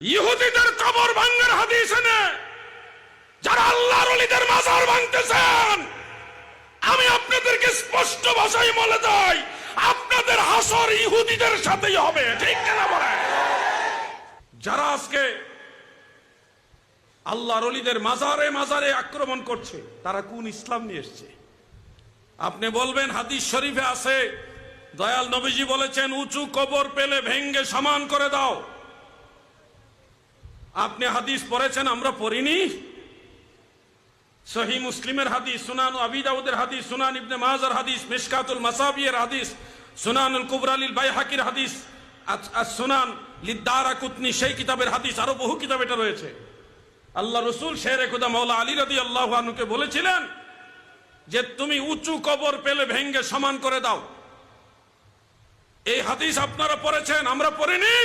ইহুদিদের কবর ভাঙার হাদিস এনে যারা আল্লাহর ওলিদের মাজার ভাঙতেছেন, আমি আপনাদেরকে স্পষ্ট ভাষায় বলে যাই, আপনাদের হাসর ইহুদিদের সাথেই হবে। ঠিক না বলে? যারা আজকে আল্লাহর ওলিদের মাজারে মাজারে আক্রমণ করছে, তারা কোন ইসলাম নিয়ে এসছে? আপনি বলবেন হাদিস শরীফে আছে, দয়াল নবীজি বলেছেন উঁচু কবর পেলে ভেঙ্গে সমান করে দাও। আপনি হাদিস পড়েছেন, আমরা পড়িনি? সহিহ মুসলিমের হাদিস, সুনান আবি দাউদের হাদিস, সুনান ইবনে মাজার হাদিস, মিশকাতুল মাসাবিয়ের হাদিস, সুনানুল কুবরা লিল বাইহাকির হাদিস, সুনান লিদ-দারাকুতনি সেই কিতাবের হাদিস, আরো বহু কিতাব এটা রয়েছে। আল্লাহ রসুল শেরে খুদা মাওলা আলী রাদিয়াল্লাহু আনহুকে বলেছিলেন যে তুমি উঁচু কবর পেলে ভেঙ্গে সমান করে দাও। এই হাদিস আপনারা পড়েছেন, আমরা পড়িনি?